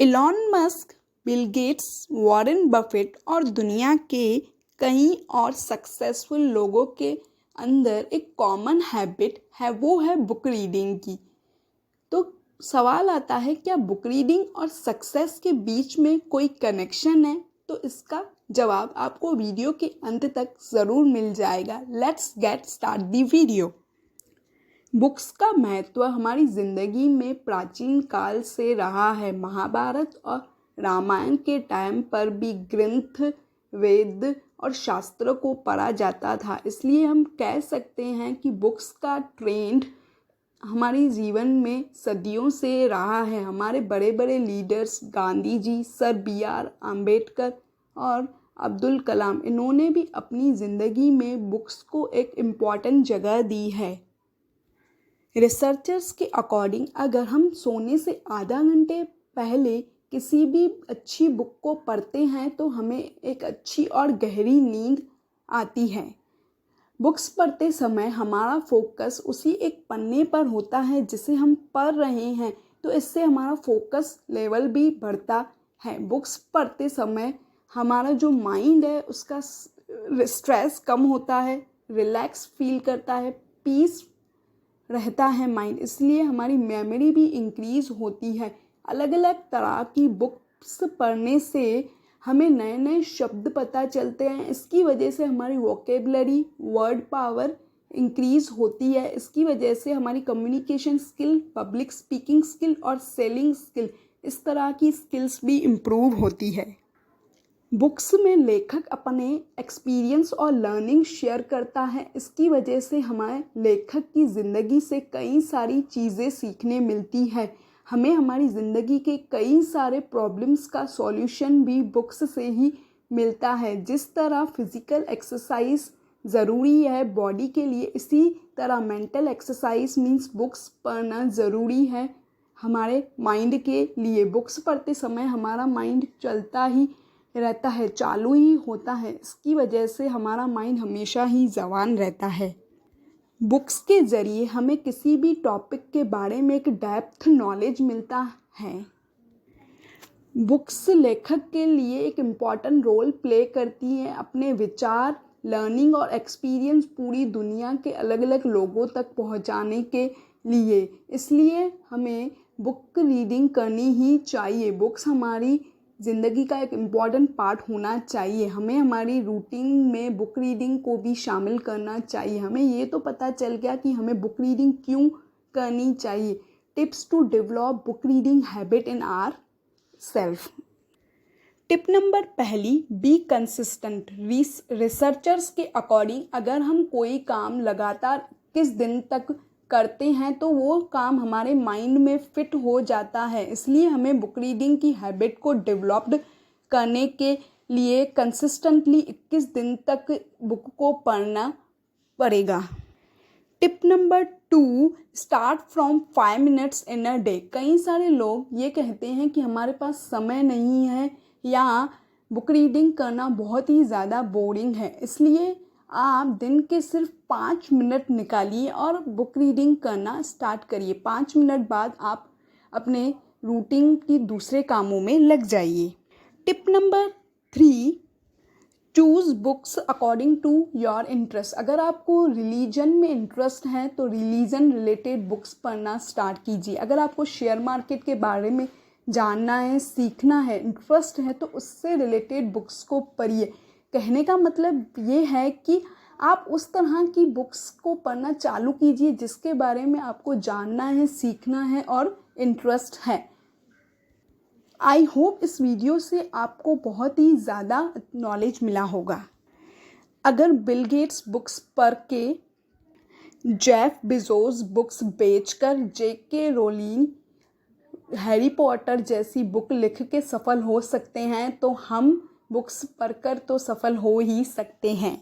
Elon Musk, Bill Gates, Warren Buffett और दुनिया के कई और सक्सेसफुल लोगों के अंदर एक कॉमन हैबिट है, वो है बुक रीडिंग की। तो सवाल आता है, क्या बुक रीडिंग और सक्सेस के बीच में कोई कनेक्शन है? तो इसका जवाब आपको वीडियो के अंत तक ज़रूर मिल जाएगा। Let's get start the video. Books का महत्व हमारी ज़िंदगी में प्राचीन काल से रहा है। महाभारत और रामायण के टाइम पर भी ग्रंथ, वेद और शास्त्रों को पढ़ा जाता था। इसलिए हम कह सकते हैं कि बुक्स का ट्रेंड हमारे जीवन में सदियों से रहा है। हमारे बड़े बड़े leaders Gandhi ji, sir BR Ambedkar और अब्दुल कलाम, इन्होंने भी अपनी ज़िंदगी में बुक्स को एक इम्पॉर्टेंट जगह दी है। रिसर्चर्स के अकॉर्डिंग अगर हम सोने से आधा घंटे पहले किसी भी अच्छी बुक को पढ़ते हैं तो हमें एक अच्छी और गहरी नींद आती है। बुक्स पढ़ते समय हमारा फोकस उसी एक पन्ने पर होता है जिसे हम पढ़ रहे हैं, तो इससे हमारा फोकस लेवल भी बढ़ता है। बुक्स पढ़ते समय हमारा जो माइंड है उसका स्ट्रेस कम होता है, रिलैक्स फील करता है, पीस रहता है माइंड। इसलिए हमारी मेमोरी भी इंक्रीज होती है। अलग अलग तरह की बुक्स पढ़ने से हमें नए नए शब्द पता चलते हैं। इसकी वजह से हमारी वोकेबलरी, वर्ड पावर इंक्रीज होती है। इसकी वजह से हमारी communication skill, public speaking skill और सेलिंग स्किल, इस तरह की स्किल्स भी इम्प्रूव होती है। बुक्स में लेखक अपने एक्सपीरियंस और लर्निंग शेयर करता है। इसकी वजह से हमारे लेखक की ज़िंदगी से कई सारी चीज़ें सीखने मिलती है। हमें हमारी ज़िंदगी के कई सारे प्रॉब्लम्स का सॉल्यूशन भी बुक्स से ही मिलता है। जिस तरह फिज़िकल एक्सरसाइज ज़रूरी है बॉडी के लिए, इसी तरह मेंटल एक्सरसाइज मीन्स बुक्स पढ़ना ज़रूरी है हमारे माइंड के लिए। बुक्स पढ़ते समय हमारा माइंड चलता ही रहता है, चालू ही होता है। इसकी वजह से हमारा माइंड हमेशा ही जवान रहता है। बुक्स के ज़रिए हमें किसी भी टॉपिक के बारे में एक डेप्थ नॉलेज मिलता है। बुक्स लेखक के लिए एक इम्पॉर्टेंट रोल प्ले करती हैं। अपने विचार, लर्निंग और एक्सपीरियंस पूरी दुनिया के अलग अलग लोगों तक पहुंचाने के लिए। इसलिए हमें बुक रीडिंग करनी ही चाहिए। बुक्स हमारी ज़िंदगी का एक इम्पॉर्टेंट पार्ट होना चाहिए। हमें हमारी रूटीन में बुक रीडिंग को भी शामिल करना चाहिए। हमें ये तो पता चल गया कि हमें बुक रीडिंग क्यों करनी चाहिए। Tips to develop book reading habit in our self. Tip number पहली, बी कंसिस्टेंट। रिसर्चर्स के अकॉर्डिंग अगर हम कोई काम लगातार 21 दिन तक करते हैं तो वो काम हमारे माइंड में फिट हो जाता है। इसलिए हमें बुक रीडिंग की हैबिट को डेवलप्ड करने के लिए कंसिस्टेंटली 21 दिन तक बुक को पढ़ना पड़ेगा। Tip number 2, start from 5 minutes in a day. कई सारे लोग ये कहते हैं कि हमारे पास समय नहीं है या बुक रीडिंग करना बहुत ही ज़्यादा बोरिंग है। इसलिए आप दिन के सिर्फ 5 मिनट निकालिए और बुक रीडिंग करना स्टार्ट करिए। 5 मिनट बाद आप अपने रूटीन की दूसरे कामों में लग जाइए। Tip number 3, choose books according to your interest. अगर आपको रिलीजन में इंटरेस्ट है तो रिलीजन रिलेटेड बुक्स पढ़ना स्टार्ट कीजिए। अगर आपको शेयर मार्केट के बारे में जानना है, सीखना है, इंटरेस्ट है तो उससे रिलेटेड बुक्स को पढ़िए। कहने का मतलब ये है कि आप उस तरह की बुक्स को पढ़ना चालू कीजिए जिसके बारे में आपको जानना है, सीखना है और इंटरेस्ट है। आई होप इस वीडियो से आपको बहुत ही ज़्यादा नॉलेज मिला होगा। अगर बिल गेट्स बुक्स पढ़ के, जेफ बेजोस बुक्स बेचकर, JK रोलिंग हैरी पॉटर जैसी बुक लिख के सफल हो सकते हैं तो हम बुक्स पढ़कर तो सफल हो ही सकते हैं।